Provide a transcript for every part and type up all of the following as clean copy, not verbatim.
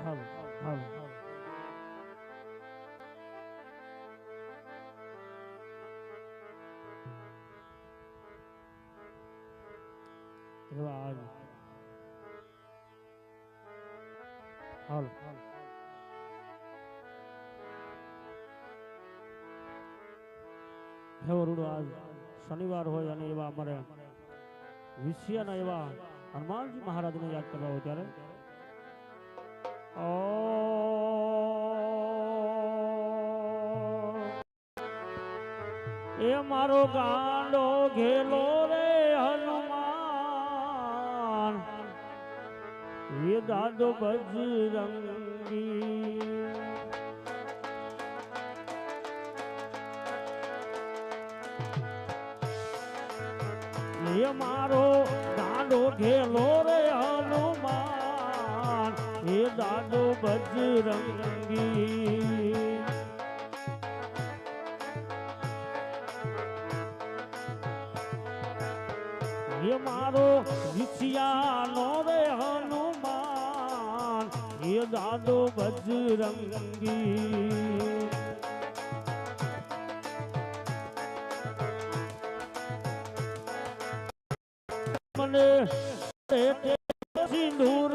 હાલો હાલો એવા આજ હાલો એવો રૂડો આજ શનિવાર હોય અને એવા અમારે વિષયના એવા હનુમાનજી મહારાજને યાદ કરવા હોય ત્યારે એ મારો ગાંડો ઘેલો રે હનુમાન એ દાદો બજરંગી એ મારો ગાંડો ઘેલો રે હનુમાન એ દાદો બજરંગી એ મારો વિછિયાનો રે હનુમાન એ દાદો બજરંગી મને સિંદૂર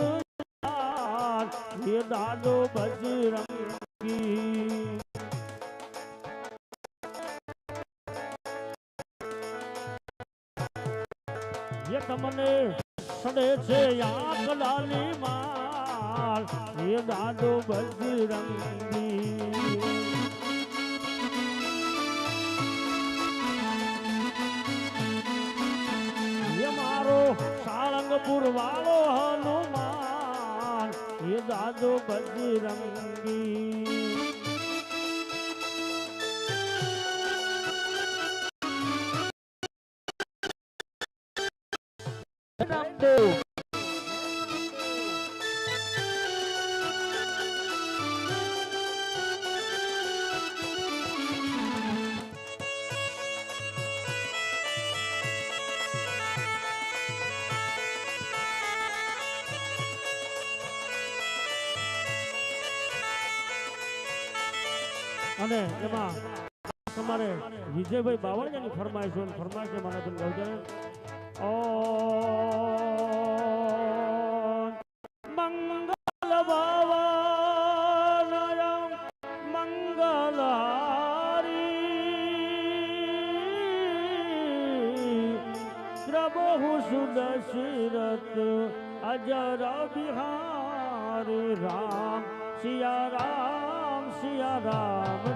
એ દાદો બજરંગી એ તમને સડે છે આંખ લાલી માલ એ દાદો બજરંગી એ મારો સાળંગપુર વાળો હનુમાન એ દાદો બજરંગી રામદેવ અને એમાં તમારે વિજયભાઈ બાવળિયાની ફરમાઈશ હોય ફરમાઈશ મને પણ ગૌજન મંગલ ભવન મંગલારી પ્રભુ સુદશરથ અજર બિહારી રામ સિયા રામ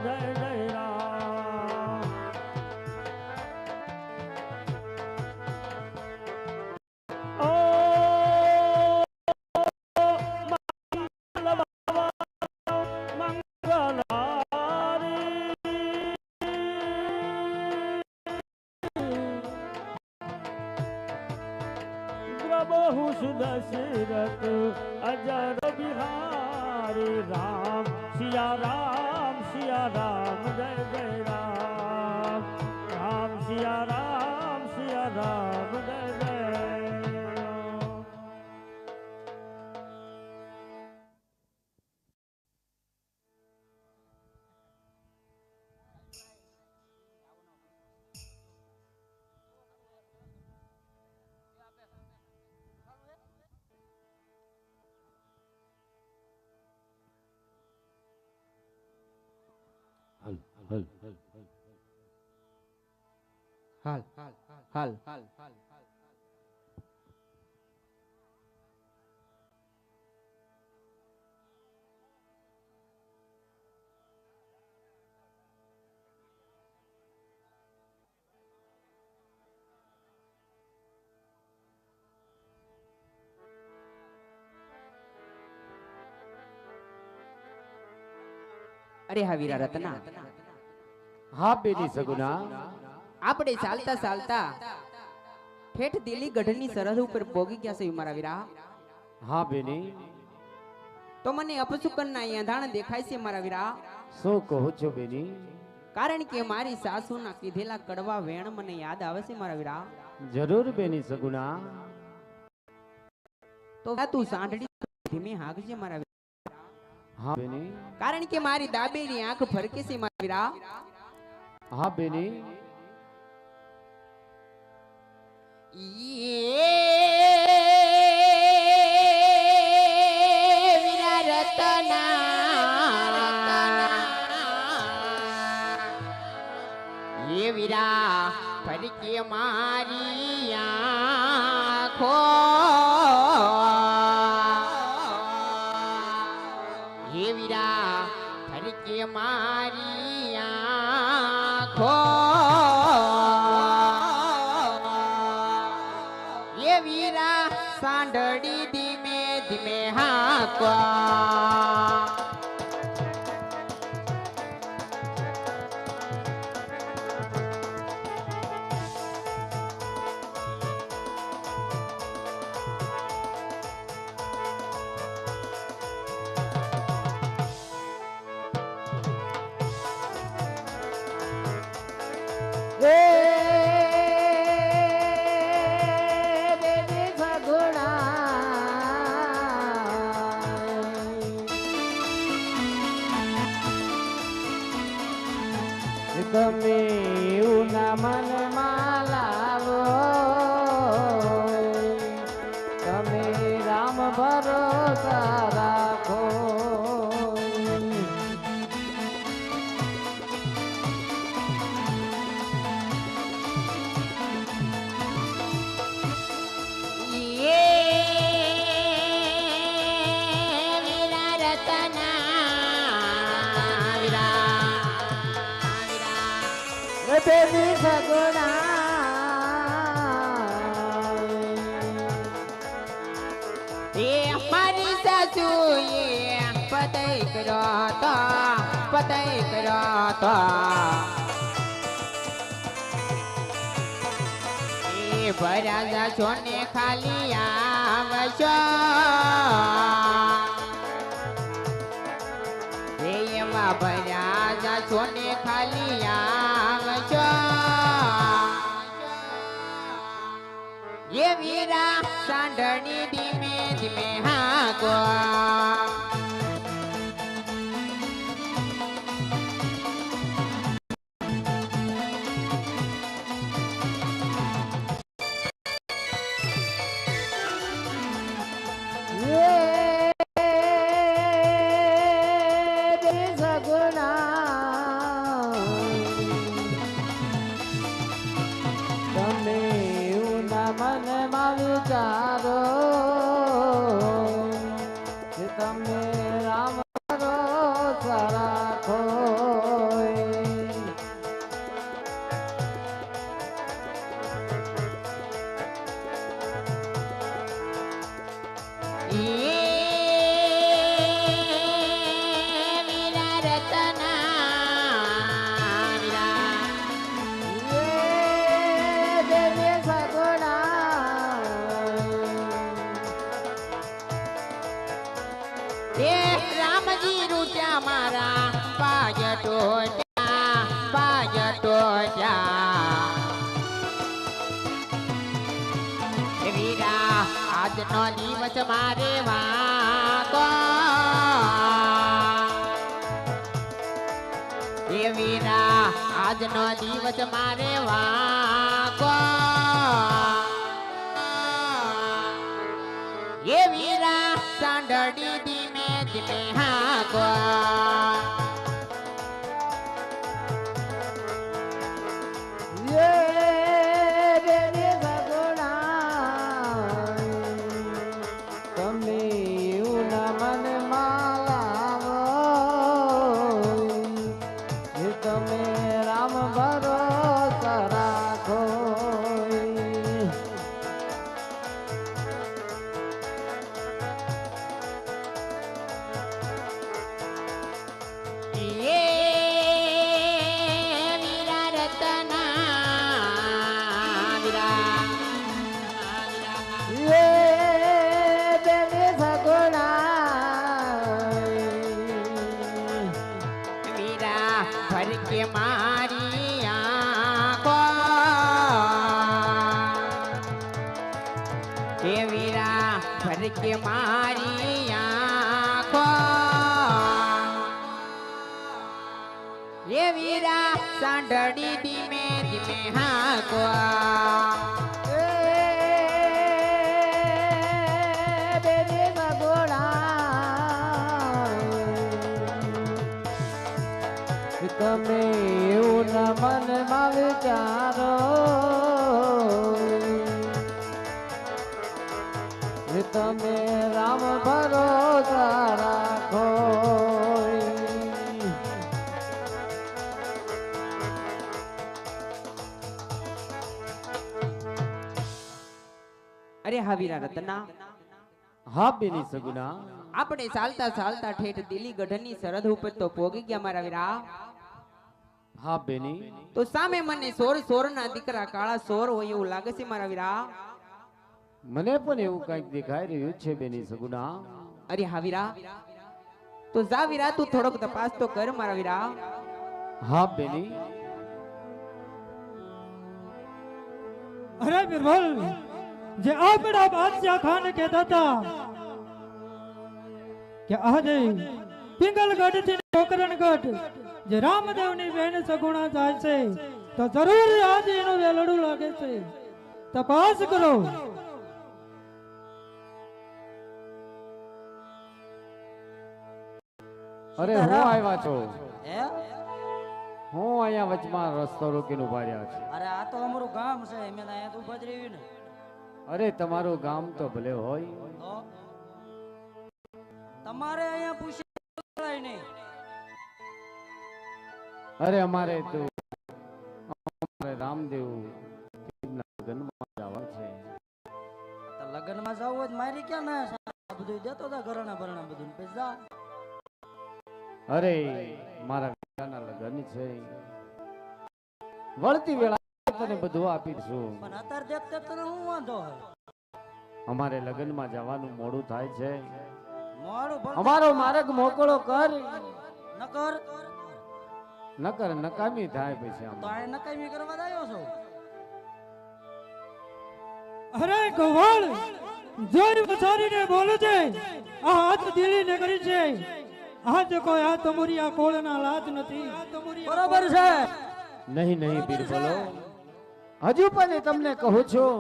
જય જય રામ ઓ પ્રભુ સુદશરથ અજર બિહારી રામ સિયા રામ જય જય રામ રામ સિયા રામ જય જય હાલ હાલ હાલ અરે હા વીરા રત્ના હા બેની સગુના આપણે ચાલતા ચાલતા ઠેઠ દિલ્હી ગઢની સરહદ ઉપર પોગી ગયા છે મારા વીરા. હા બેની તો મને અપશુકનના યાંધાણ દેખાય છે મારા વીરા. શું કહો છો બેની? કારણ કે મારી સાસુના કીધેલા કડવા વેણ મને યાદ આવે છે મારા વીરા. જરૂર બેની સગુણા. તો તું સાંઢડી ધીમે હાંકજે મારા વીરા. હા બેની કારણ કે મારી દાબેની આંખ ફરકે છે મારા વીરા. હા બેની વીરા રતના એ વીરા ફરકે મારી આંખો એ વીરા ફરકે મારી આંખો એ વીરા સાંડળી ધીમે ધીમે હાંકવા તમે ઉના મનમાં લાવો તમે રામ ભરોસા રાખો બેની સગુણા એ મારી સાસુએ પતય કર્યો તો એ ભર્યા જાશો ને ખાલી આવશો એમાં ભર્યા જાશો ને ખાલી આવશો એ વીરા સાંડણી ધીમે ધીમે હાંકો મનમાં વિચારો કે તમે રામ ભરોસા રાખો રામજી રૂટ્યા મારા પાય ટોટ્યા વીરા આજનો દિવસ મારે વાકો એ વીરા આજનો દિવસ મારે વાકો એ વીરા સાંડળી ધીમે ધીમે હાંકો તમે ઉના મનમાં લાવો તમે રામ ભરોસા રાખો ભર કે મારી આંખો હે વીરા ભર કે મારી આંખો એ વીરા સાંઢળી ધીમે ધીમે હાંકવા બેને બગોડા તમે એવું ન મનમાં વિચારો તમે રામ ભરોસા રાખો અરે હા વીરા રતના હા બેની સગુના આપણે ચાલતા ચાલતા ઠેઠ દિલ્હી ગઢની સરહદ ઉપર તો પોગી ગયા મારા વીરા હા બેની તો સામે મને સોર ના દીકરા કાળા સોર હોય એવું લાગે છે મારા વીરા મને પણ એવું કંઈક દેખાઈ રહ્યું છે બેની સગુના અરે હા વીરા તો જા વીરા તું થોડોક તપાસ તો કર મારા વીરા હા બેની અરે બિરબલ જે આપણા બાદશાહ ખાન કહેતા હતા કે આજે પિંગલગઢ થી પોકરણગઢ જે રામદેવની બહેન સગુણા જાય છે તો જરૂર આજે એનું વેલડું લાગે છે તપાસ કરો અરે હું આવ્યા છો હું અહીંયા વચમાં રસ્તો રોકીને ઉભા રહ્યા છે અરે આ તો અમારું ગામ છે મેં અહીંયા તો ઉભા જ રહ્યું ને અરે તમારું ગામ તો ભલે હોય તો તમારે અહીંયા પૂછાય નહીં અરે અમારે તો અમારે રામદેવ લગ્નમાં જવાનું છે તો લગ્નમાં જવું હોય તો મારી ક્યાં ના બધું દેતો હતા ઘરણા ભરણા બધું પછી જા અરે મારા વીરાના લગ્ન છે વળતી વેળા તને બધું આપીશું પણ અત્યારે દેખતે તને હું વાંધો હોય અમારે લગ્નમાં જવાનું મોડું થાય છે મોડું ભલે અમારો માર્ગ મોકળો કર નકર નકર નકામી થાય પછી તો આમ આ નકામી કરવા આવ્યો છો અરે ગોવાળ જોઈ વિચારીને બોલે છે આ હાથ દિલ્હી નગરી છે આજ કોઈ આ તમારી આ કોળના લાજ નથી બરોબર છે નહીં નહીં બિરબલો હજુ પણ એ તમને કહું છું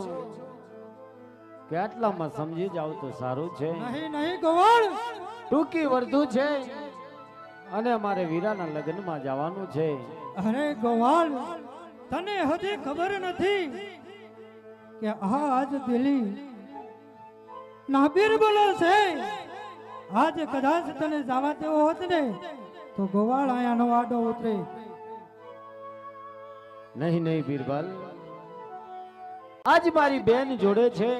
કે આટલામાં સમજી જાવ તો સારું છે નહીં નહીં ગોવાળ ટૂંકી વર્ધુ છે અને અમારે વીરાના લગ્નમાં જવાનું છે અરે ગોવાળ તને હજી ખબર નથી કે આ આજ દિલ્હી નાબીર બોલો છે આજ કદાચ તને જવા દેવો હોત ને તો ગોવાળ આયાનો આડો ઉતરે નહીં નહીં બિરબલ આજ મારી બેન જોડે છે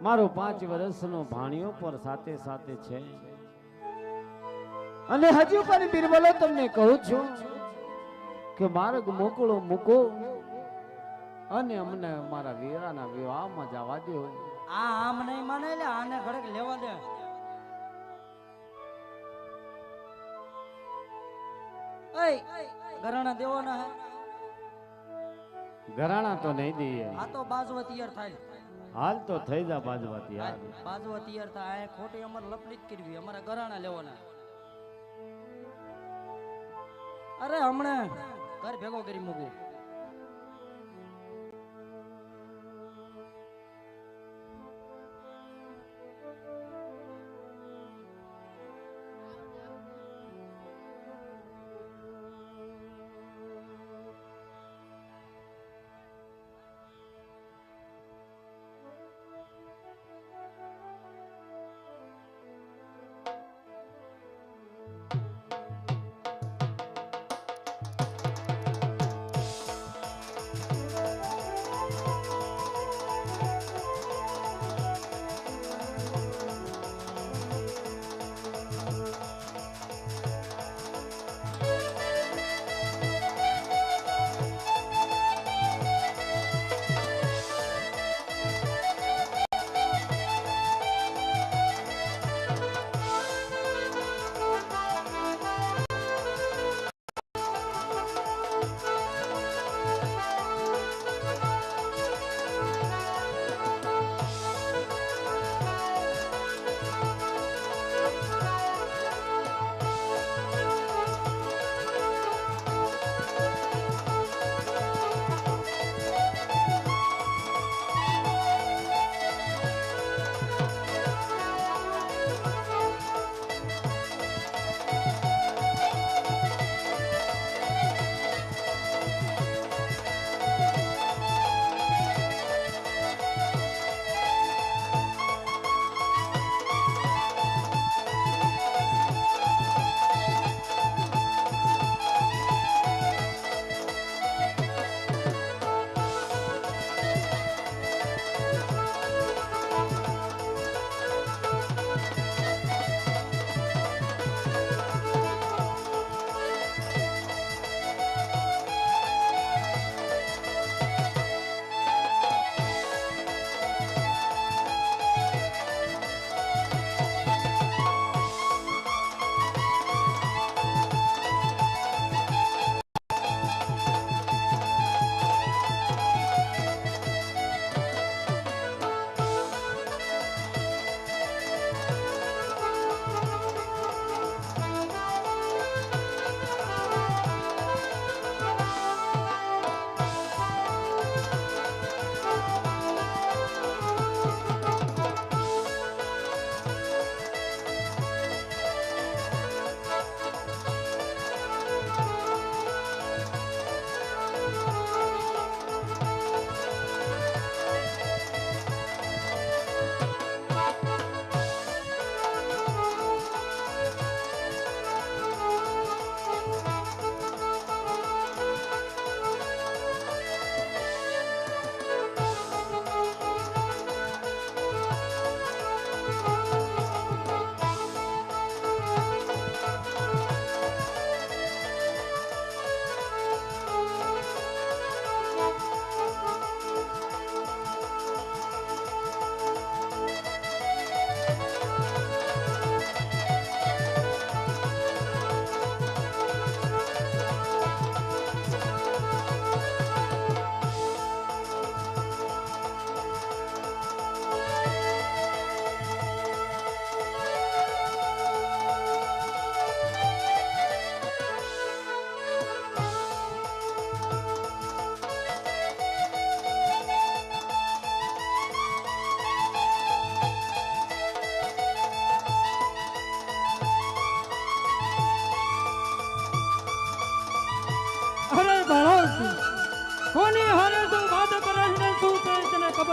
મારો 5 વર્ષનો ભાણિયો પર સાથે સાથે છે અને હજુ પણ બિરબલો તમને કહું છું કે માર્ગ મોકળો મૂકો અને અમને મારા વીરાના વિવાહમાં જવા દો આ આમ નહીં માને લે આને ઘડક લેવા દે એય ઘરણા દેવો ના હે ઘરાણા તો નહીં દઈએ આ તો બાજવા તૈયાર થાય હાલ તો થઈ જા બાજવાતી યાર બાજવા તૈયાર થાય આ ખોટી અમારે લપલીત કરવી અમારા ઘરાણા લેવાના અરે હમણાં ઘર ભેગો કરી મૂકું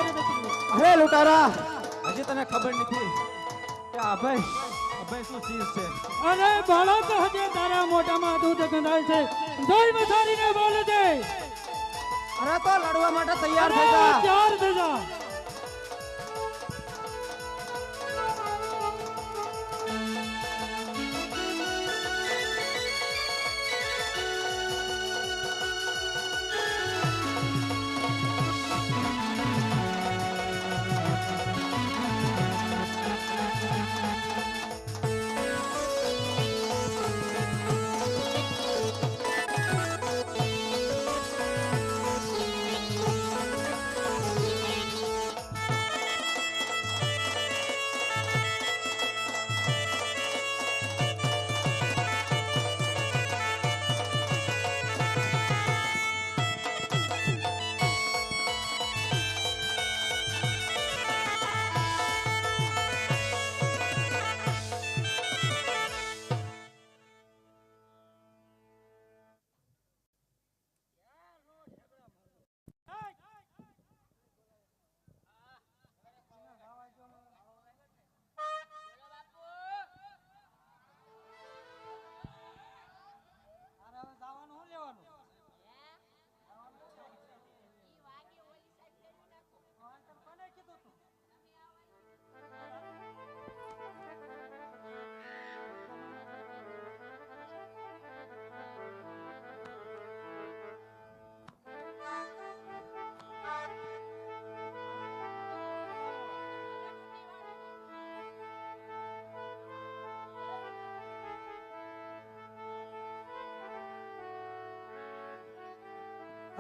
મારી દીકરી. અરે લૂંટારા, હજી તને ખબર નથી કે અભય શું ચીજ છે. અરે બાળક હજે તારા મોઢામાં દૂધ ગંધાય છે. જોઈ મસારીને બોલ દે. અરે તો લડવા માટે તૈયાર અરે થઈ જા. ચાર થઈ જા.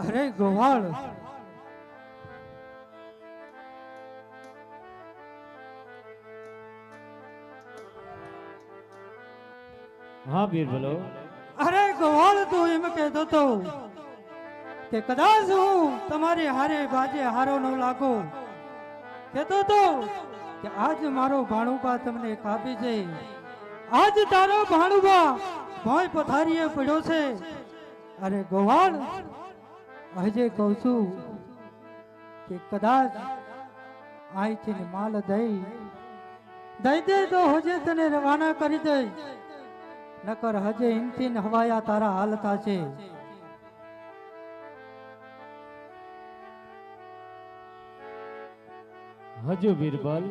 અરે ગોવાળ, હા વીર બોલો. અરે ગોવાળ તું એમ કહેતો તો કે કદાચ હું તમારી હારે બાજે હારો ન લાગો. કહેતો તો કે આજ મારો ભાણુબા તમને કાપી છે. આજ તારો ભાણુબા ભોંય પથારીએ પડ્યો છે. અરે ગોવાળ, હજે કહું છું કે કદાચ અહીંથી માલ દઈ દે તો હજે તને રવાના કરી દે. નકર હજે ઇનથી હવાયા તારા હાલ થાશે. હજુ બીરબલ,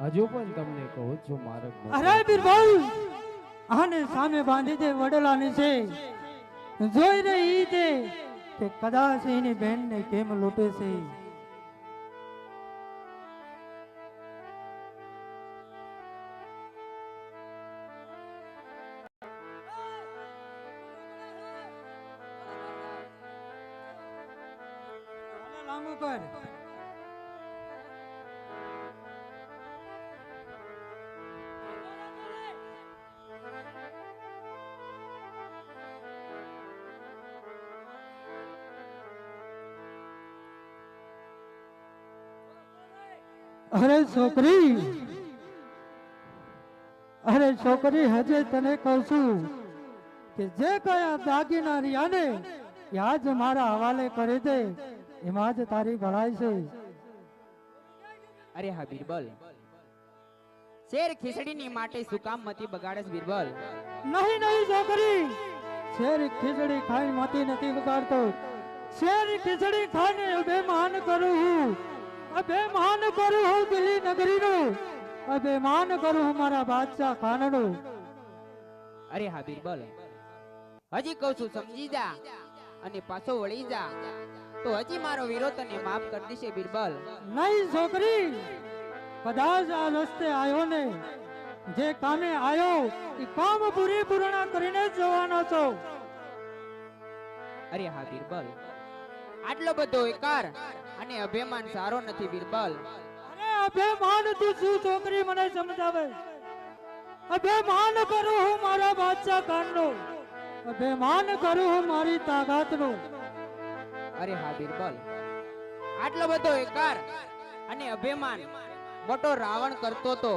હજુ પણ તમને કહું છું મારો અરે બીરબલ, આને સામે બાંધી દે વડલાની છે. જોઈ રહી છે કે કદાચ એની બહેનને કેમ લૂંટે છે. લાંબુ કર. અરે છોકરી, હજે તને કહું છું કે જે કયા દાગીના રહ્યા ને એ આજ મારા હવાલે કરી દે. એમાં જ તારી ભલાઈ છે. અરે હા બિરબલ, શેર ખીચડીની માટે શું કામ મતી બગાડસ બિરબલ? નહીં નહીં છોકરી, શેર ખીચડી ખાઈ માતી નથી બગાડતો. શેર ખીચડી ખાઈને અભિમાન કરું હું. અભિમાન કરું હું દિલ્હી નગરીનું. અભિમાન કરું હું મારા બાદશાહ ખાનનું. અરે હા બિરબલ, હજી કહું છું સમજી જા અને પાછો વળી જા તો હજી મારો વિરોધ તને માફ કરી દેશે બિરબલ. નહીં છોકરી, કદાચ આ રસ્તે આવ્યો ને જે કામે આવ્યો એ કામ પૂર્ણ કરીને જ જવાનો છો. અરે હા બિરબલ, આટલો બધો એકાર અને અભિમાન સારો નથી બિરબલ. અરે અભિમાન તું શું છોકરી મને સમજાવે. અભિમાન કરું હું મારા બાદશાહ ખાનનો. અભિમાન કરું હું મારી તાકાતનો. અરે હા બિરબલ, આટલો બધો એકાર અને અભિમાન મોટો રાવણ કરતો તો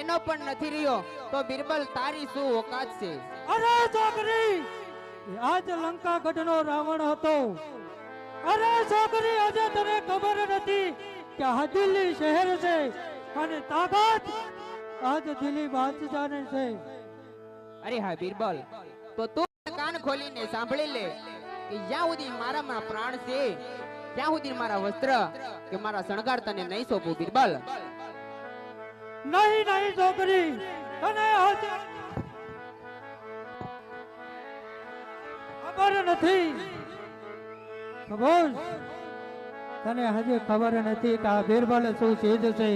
એનો પણ નથી રહ્યો તો બિરબલ તારી શું ઓકાત છે? અરે છોકરી, આજ લંકા ગઢનો રાવણ હતો. અરે છોકરી, આજે તને ખબર નથી કે આ દિલ્હી શહેર છે અને તાકાત આજ દિલ્હી બાદશાહને છે. અરે હા બિરબલ, તો તું કાન ખોલીને સાંભળી લે કે જ્યાં સુધી મારામાં પ્રાણ છે ત્યાં સુધી મારા વસ્ત્ર કે મારા શણગાર તને નહીં સોંપું બિરબલ. નહીં નહીં છોકરી, તને આજે ખબર નથી. ખબર તને હજી ખબર નથી કે આ બિરબલ શું ચીજ છે.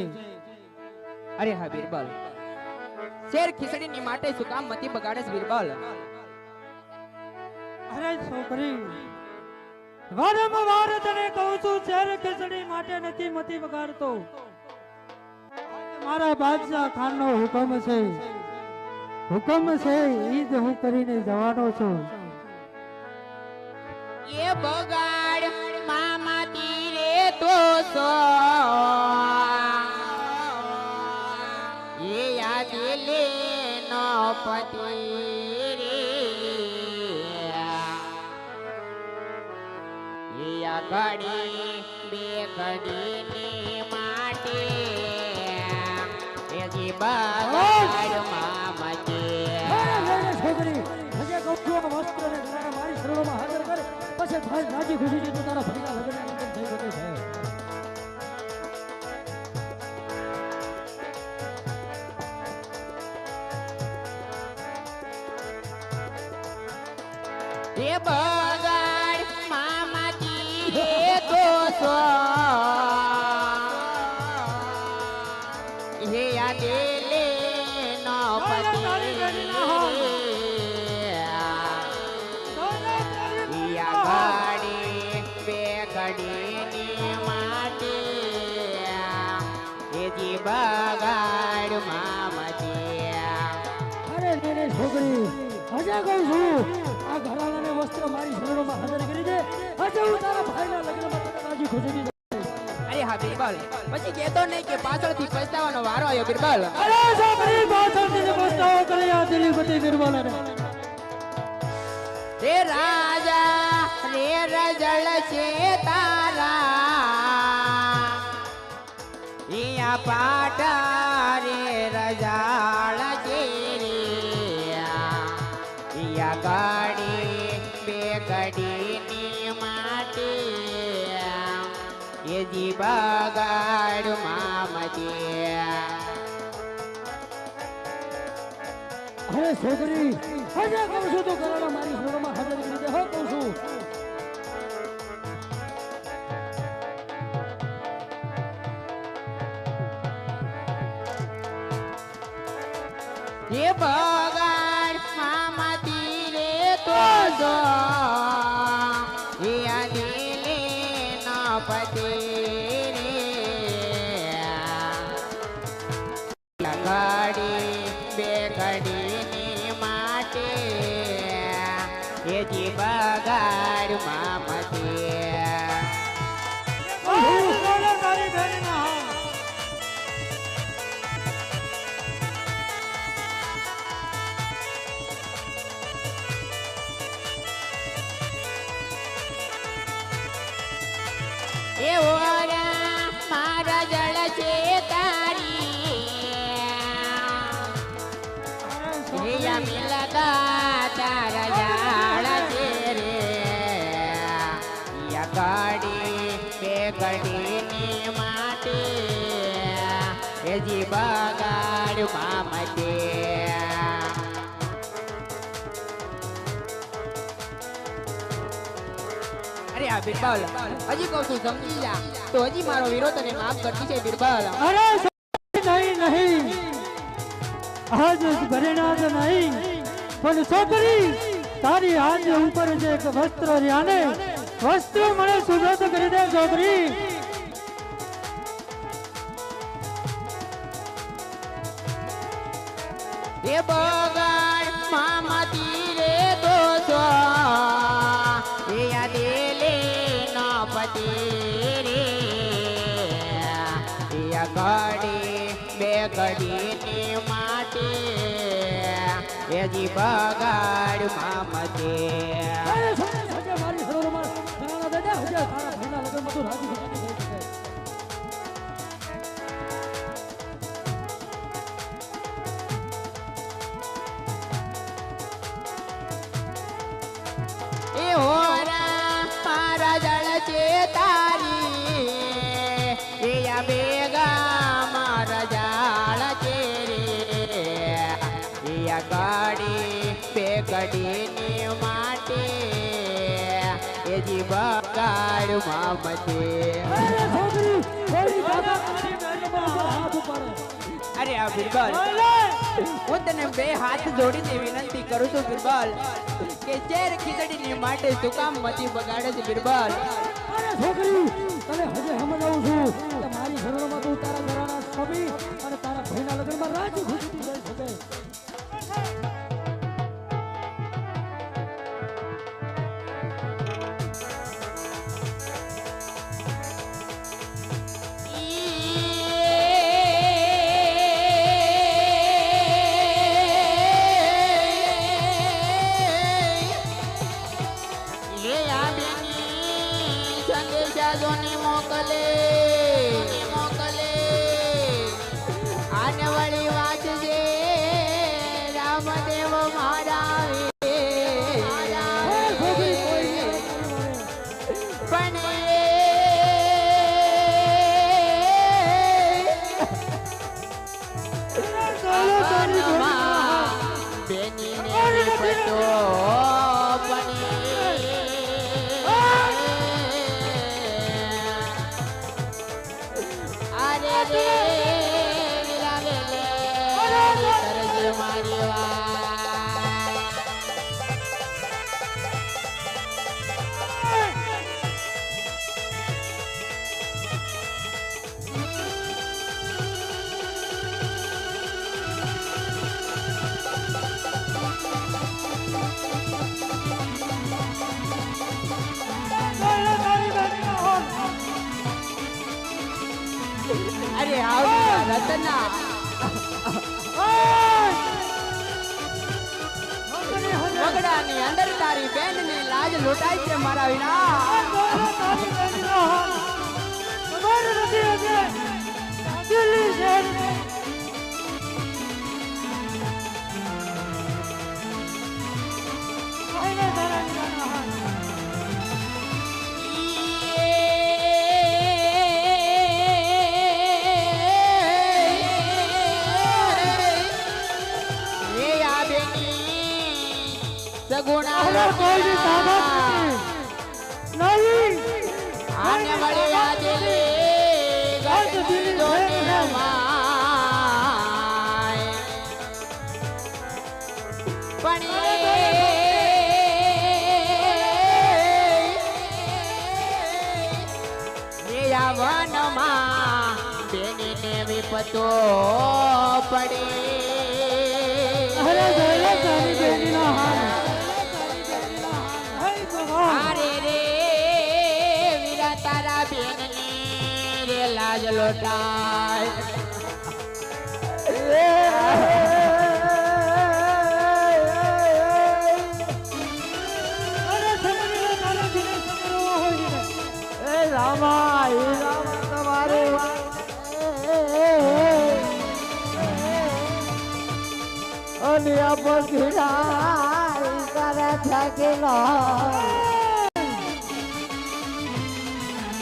અરે હા બિરબલ, શેર ખીચડીની માટે શું કામ મતી બગાડેસ બિરબલ? અરે છોકરી, વારંવાર તને કહું છું શેર ખીચડી માટે નથી મતી બગાડતો. મારા બાદશાહ ખાનનો હુકમ છે, હુકમ છે ઈ જ હું કરીને જવાનો છું. એ બગાડ મામા તીરે તો સો એ યાદ લે નો પતિ રે એ આ ઘડી બે ઘડીની માટે એ જી બગાડ મામા છોકરી, હજે કહું છું આ વસ્ત્રને ઘરાણા મારી શરણોમાં હાજર કર, પછી ભાઈ રાજી ખુશીથી તું તારા ભાઈના લગ્નની અંદર થઈ શકે છે. એ બગાડ મામાજી હે તો સો હે આ દેલે નો પતિ યા ગાડી બે ઘડીની માટે એ જી બગાડ મામાજી. અરે ને છોકરી, હજે કહું છું આ ઘરાણાને વસ્ત્ર મારી શરણોમાં હાજર કરી દે, હજે હું તારા ભાઈના લગ્નમાં તને રાજી ખુશીથી. અરે હા બિરબલ, પછી કહેતો નહીં કે પાછળથી પછતાવાનો વારો આવ્યો બિરબલ. અરે છોકરી, પાછળથી જે પસ્તાવો કરે આ દિલીપતિ બિરબલ. રે રાજા રે રજળ છે તારા ઈયા પાટા રે રજાળ છે રે ઈયા ગાડી બે ઘડીની માટે એ જી બગાડ મામજી. અરે છોકરી, હજે કહું છું તો ઘરાણા મારી શરણોમાં હાજર કરી દે. હો કહું છું. એ બગાડ મામા તીરે તો જો એ આદિલે ના પતે રે ગાડી બે ઘડીની માટે એ જી બગાડ મામા તારી બેનના હાથ. એ ઓરા મારા જળ છે તારી રિયા મિલતા તારા જાળ છે રે યા ગાડી બે ઘડીની માટે એ જી બગાડ મામતે. અરે આ બિરબલ, હજી કહું છું સમજી જા, તો હજી મારો વિરોધ તને માફ કરતી છે બિરબલ. અરે નહીં નહીં, આજ ઘરેણા તો નહીં, પણ છોકરી તારી હાથ ઉપર જે એક વસ્ત્ર રહ્યા ને, વસ્ત્ર મને સુગત કરી દે છોકરી. એ બગાડ મામા તીરે તો છો એ યાદેલે ના પતિ રે એ ગાડી બે ઘડીની માટે એ જી બગાડ મામતે. અરે છોકરી, હજે મારી શરણોમાં ઘરાણા દે દે, હજે આજે તારા ભાઈના લગ્ન બધું રાજી ખુશી થઈ શકે. એ હોરા મારા જળ છે તારી એ આ બેગા મારા જાળ છે રે એ આ ગાડી પેગડીની માટે એ જી બગાડ મામતે અરે છોકરી થોડી દાદા તારી બેનમાં હાથ ઉપાડે. અરે આ બિરબલ હું તને બે હાથ જોડીને વિનંતી કરું છું બિરબલ કે ચેર ખીચડીની માટે શું કામ મતી બગાડે છે બિરબલ અરે છોકરી તને હજે સમજાવું છું કે મારી શરણમાં તું તારા ઘરાના સ્વામી અને તારા ભાઈના લગ્નમાં રાજી ખુશી થઈ શકે. આને વળી વાંચજે રામદેવ મારા અરે આવ રતના વગડાની અંદર તારી બેન ની લાજ લૂંટાય છે મારા વિના સગુણા કોઈની તાકાત નહીં. આને વળી આદિલે ગઢની દોની રમાય પણ એ યાવનમાં બેનીને વિપતો પડે. અરે જોયા તારી બેનીનો હાલ. અરે રે વીરા તારા બેનની રે લાજ લોટાય.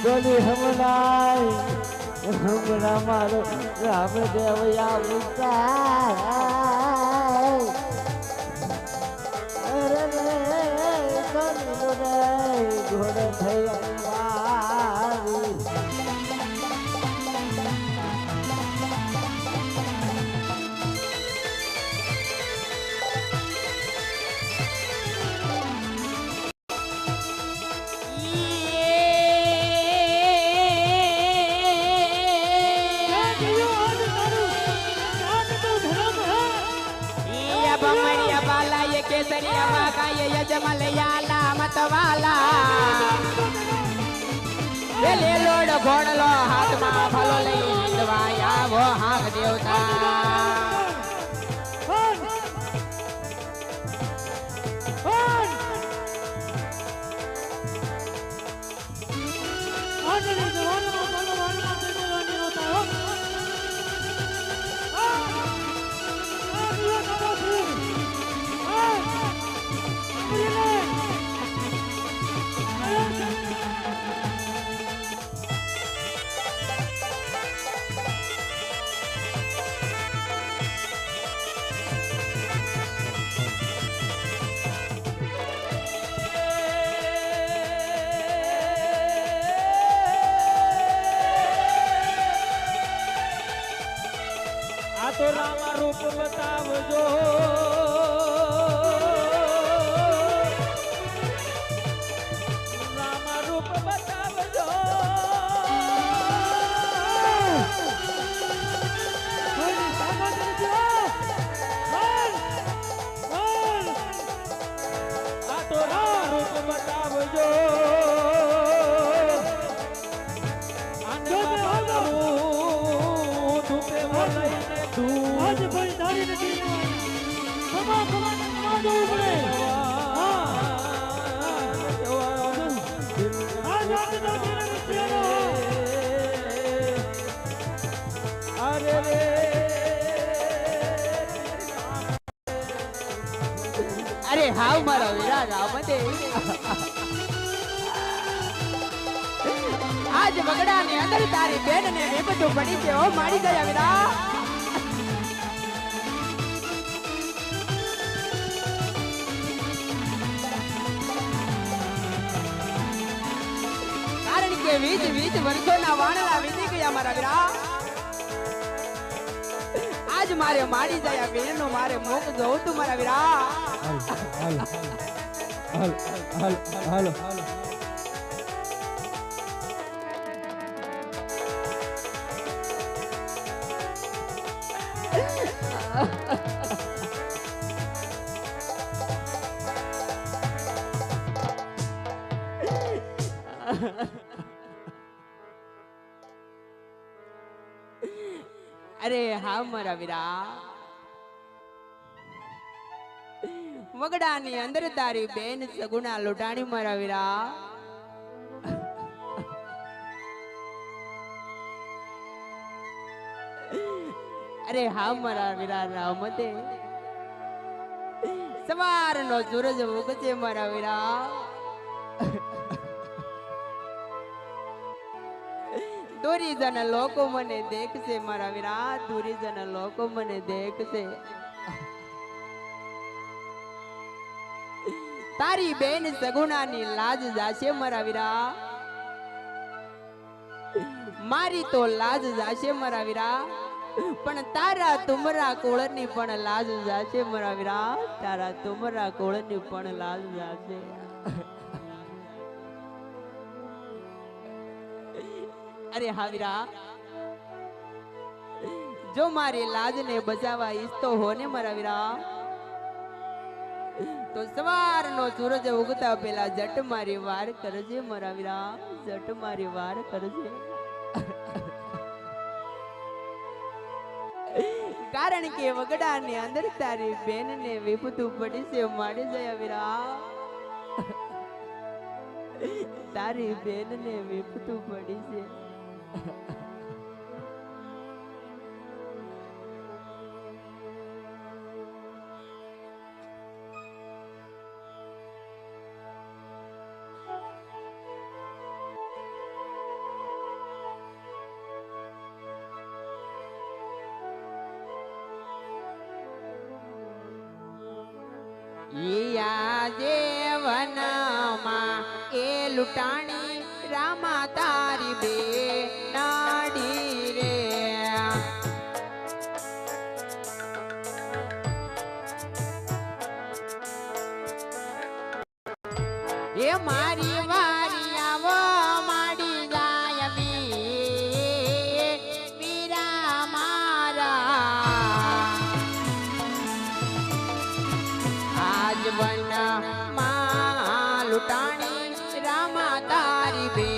બોલી હમણાં મારો રામદેવ ઘોડે થઈ કેસરિયા કાય યજમલયાલા મતવાલા લે લોડ ઘોડલો હાથમાં ફલો લઈ હિંદવાયા વો હાથ દેવતા. જવું પડે હા આ જાત જાતિના મિત્રનો અરે રે અરે હાવ મારા વીરા રામદે આજ બગડાની અંદર તારી બેન ને એ બધું પડી છે ઓ મારી ગયા વીરા કારણ કે વીજ વીજ વર્ષોના વાણલા વીતી ગયા મારા વીરા આજ મારે માડી જાય બેન નો મારે મોક જોઉં તું મારા વીરા હાલો અરે હા મારા વીરા વગડાની અંદર તારી બેન સગુણા લોટાણી મારા વીરા અરે હા મારા વીરા રામદે સવારનો સૂરજ ઉગજે મારા વીરા દુરીજન લોકો મને દેખશે મારા વીરા દુરીજન લોકો મને દેખશે તારી બેન સગુણાની લાજ જાશે મારા વીરા મારી તો લાજ જાશે મારા વીરા પણ તારા તુમરા કોળની પણ લાજ જાશે મારા વીરા તારા તુમરા કોળની પણ લાજ જાશે અરે હા વીરા જો મારી લાજને બચાવવા ઈચ્છતો હો ને મારા વીરા તો સવારનો સૂરજ ઉગતા પેલા જટ મારી વાર કરજે મારા વીરા જટ મારી વાર કરજે કારણ કે વગડાની અંદર તારી બેન ને વિપતું પડી છે મારી જયા વીરા તારી બેન ને વિપતું પડી છે દેવનમાં એ લૂંટાણી રામા તારી બે નાડી રે એ મારી વારી આવો માડી જાય વીરા મારા આજ બન માં લૂંટાણી રામા તારી બે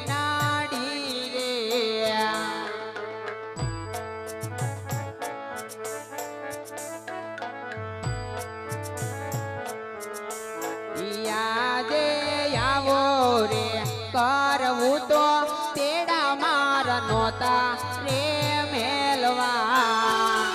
નાડી રે યાદે આવો રે કરવું તો તેડા મારા નોતા રે મેલવા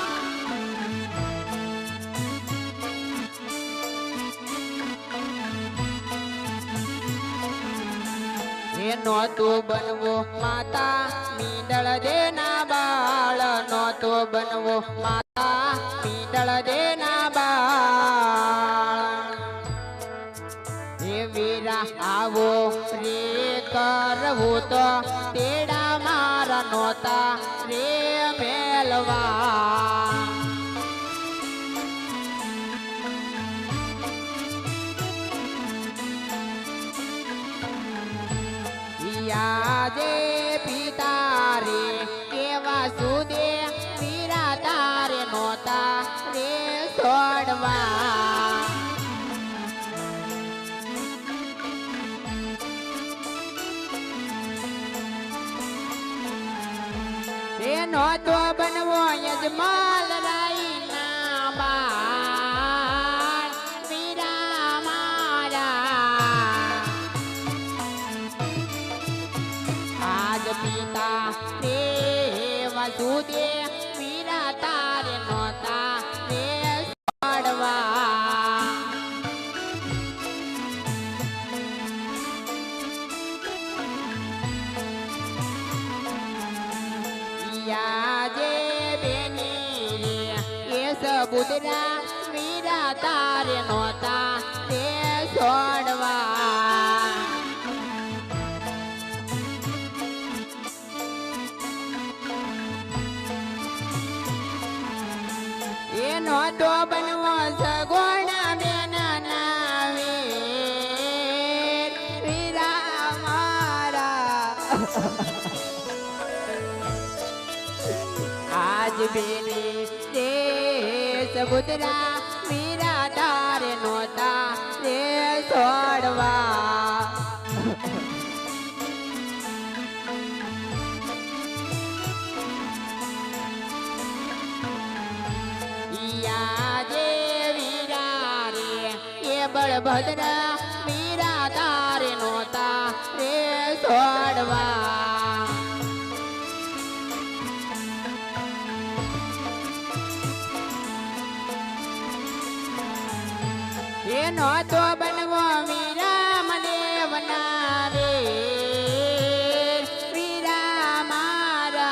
નોતું બનવો માતા મીંડળ દેના બાળ નોતું બનવો માતા મીંડળ દેના બાળ હે વીરા આવો રે કરવું તો તેડા મારા નોતા રે મેલવા યાદે પિતા રે કેવા સુદે વીરા તારે નોતા રે છોડવા રે નોતો બનવો યજમાલ રાઈ ના બાળ દે વીરા તારે નહોતા રે છોડવા યાજે બેની રે એ સબુદરા વીરા તારે નહોતા રે છોડવા એનો તો બનવો સગોણા બેન નાવે વીરા મારા આજ બેની રે સબુદરા વીરા તારે નહોતા રે છોડવા યાજે વીરા રે એ બળભદ્ર વીરા તારે નહોતા રે છોડવા એનો તો બનવો વીરા મને બનાવે વીરા મારા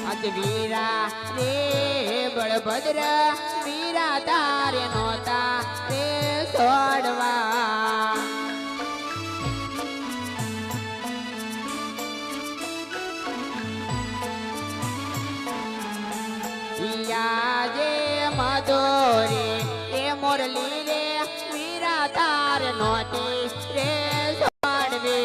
આજ વીરા રે બળભદ્ર વીરા તારે નહોતા રે છોડવા યાજે મધોરી એ મોરલી રે વીરા તારે નહોતી રે છોડવે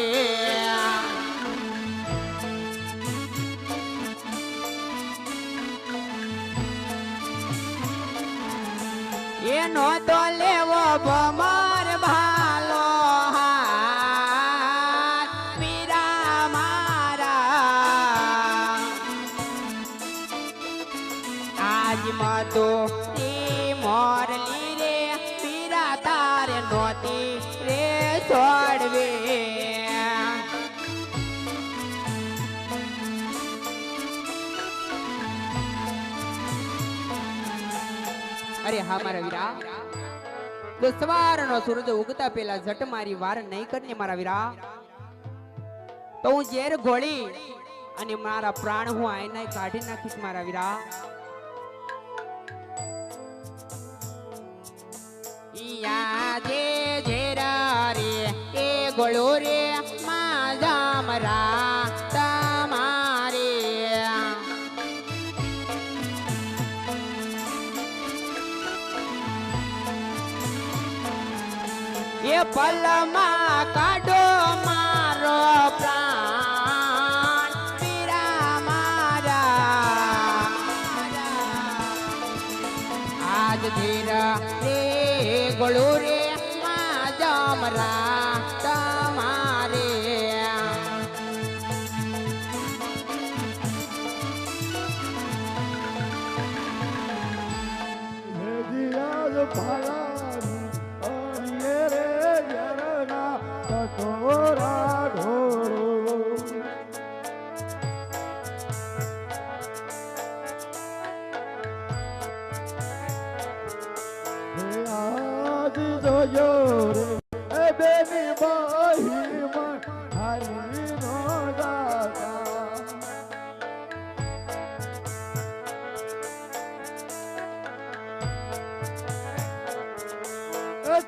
એનો તો લેવો ભમર ભાલો હાથ વીરા મારા આજ મતો એ મોરલી રે વીરા તારે નહોતી રે છોડવે અરે હા મારા વીરા તો સવારનો સૂરજ ઉગતા પહેલા ઝટ મારી વાર નહીં કરને મારા વીરા તો હું ઝેર ઘોળી અને મારા પ્રાણ હું આયના કાઢી નાખીશ મારા વીરા યાદે ઝેરા રે એ ગોળો રે માજા મરા તમારે એ પલમાં કાઢો મારો પ્રાણ વીરા મારા આજ ધીરા રે ગળો રે માં જમરા તમારે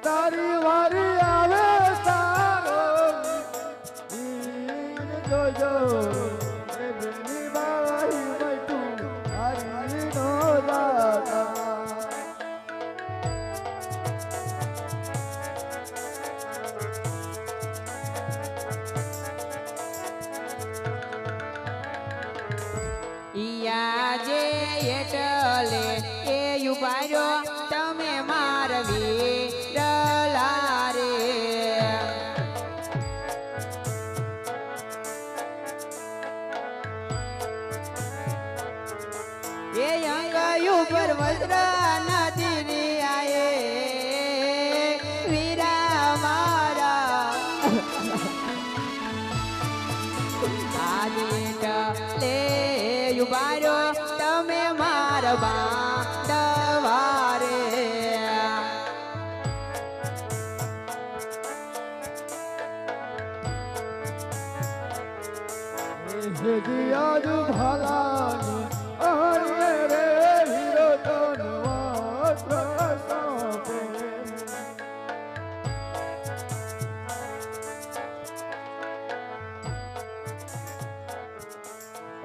તારી વારી આવે તારો જોજો બેની બાઈ મૈતું હારી નો દાતા યાજે એટલે એ યુબાર્યો તમે મારવી ડલારે એ અંગાયું પર વસ્ત્ર નથી રિયાએ વીરા મારા માંડવારે આજ ભલાની અરે રે હીરો તનવા સોંપે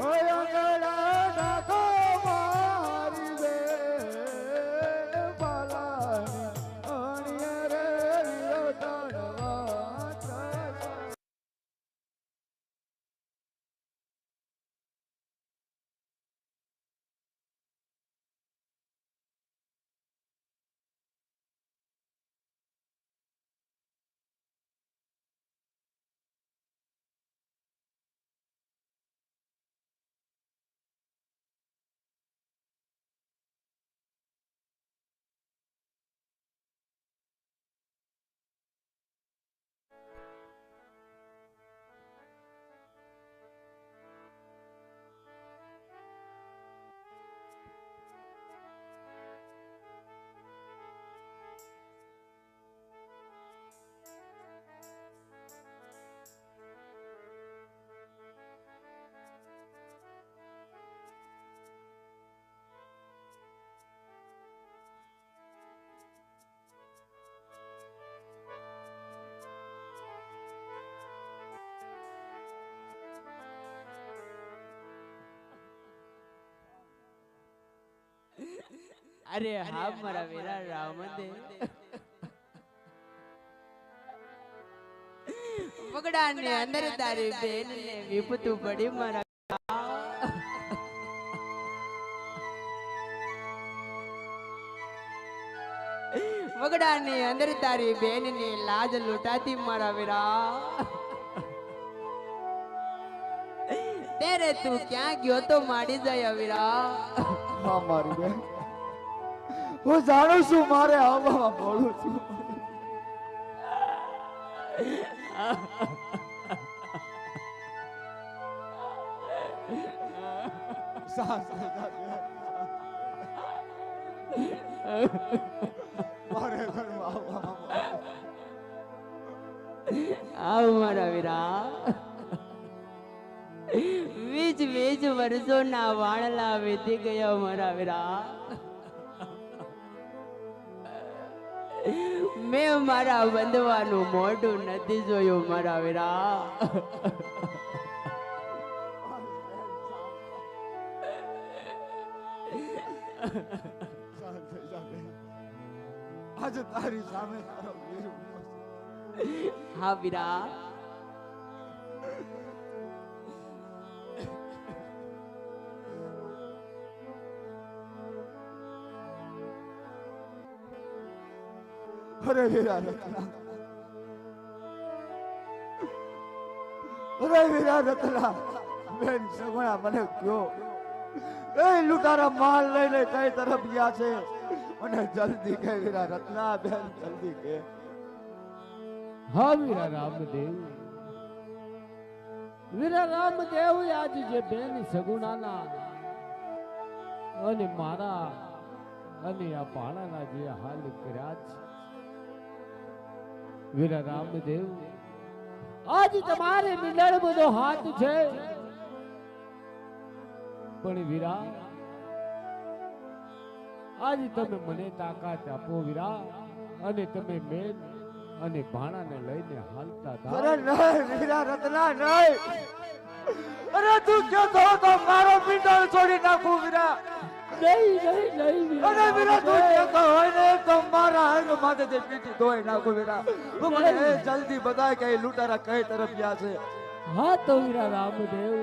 ઓય અંગડા નાખો મારી બે ભલાની અરે રે હીરો તનવા અરે હા મારા વીરા રામદે બગડા ને અંદર તારી બેન ને વિપતું પડી મારા બગડા ને અંદર તારી બેન ની લાજ લૂંટાતી મારા વીરા તેરે તું ક્યાં ગયો તો માડી જાય વીરા હા મારી બેન હું જાણું છું મારે આવવામાં બોલું છું મારે ઘરમાં આવ મારા વીરા વીજ વીજ વર્ષોના વાણલા વીતી ગયા મારા વીરા મેં મારા બંધવાનું મોઢું નથી જોયું મારા વીરા આજે તારી સામે તારો વીર ઊભો છે. હા વીરા અરે વીરા રત્ના અરે વીરા રત્ના બેન સગુણા મને કયો એ લૂંટારા માલ લઈને કઈ તરફ ગયા છે મને જલ્દી કહે વીરા રત્ના બેન જલ્દી કહે હા વીરા રામદેવ આજ જે બેન સગુણાના અને મારા અને આ પાણાના જે હાલ કર્યા છે વીરા રામદેવ આજ તમારે મિલણ બધો હાથ છે પણ વીરા આજ તમે મને તાકાત આપો વીરા અને તમે બેન અને ભાણાને લઈને હાલતા અરે થાઓ નહીં વીરા રત્ના નહીં અરે તું કહેતો તો મારો પિંડળ છોડી નાખું વીરા નહીં અરે વીરા તું કહેતો હોય ને તો મારા અંગ માથેથી પીઠી ધોઈ નાખું વીરા તું મને એ જલ્દી બતાય કે એ લૂંટારા કઈ તરફ ગયા છે હા તો વીરા રામદેવ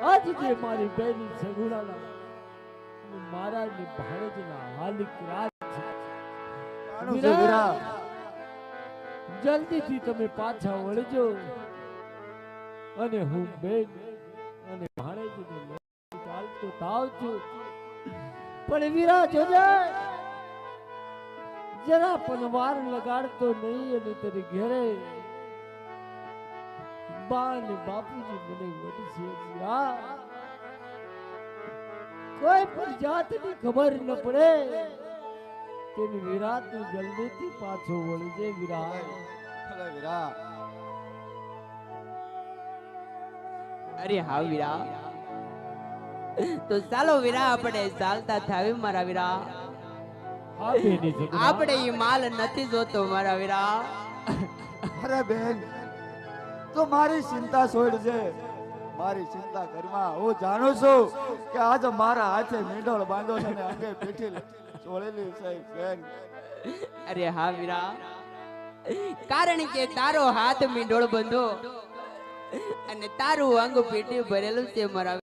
આજ જે મારી બેની સગુણાના મારા ની ભાણેજના હાલિક રાત છે જાણું છું વીરા જલ્દીથી તમે પાછા વળજો અને હું બેન અને ભાણેજને લઈને ચાલતો થાવ છું પણ વીરા જોજે જરા પણ વાર લગાડતો નહીં અને તેની ઘેરે બા અને બાપુજી મને વળશે કોઈ પણ જાતની ખબર ન પડે તેની વિરાટ નું જલ્દીથી પાછો વળજે વિરાટ. અરે વીરા અરે હા વીરા, તો ચાલો વીરા આપણે ચાલતા થાવી મારા વીરા. હા બેની સગના. આપણે ઈ માલ નથી જોતો મારા વીરા. અરે બેન તો મારી ચિંતા છોડ છે, મારી ચિંતા ઘરમાં હું જાણું છું કે આજ મારા હાથે મીંડોળ બાંધો છે ને આગે પીઠી ચોળેલી છે બેન. અરે હા વીરા, કારણ કે તારો હાથ મીંડોળ બંધો અને તારું અંગ પેટી ભરેલું છે મારા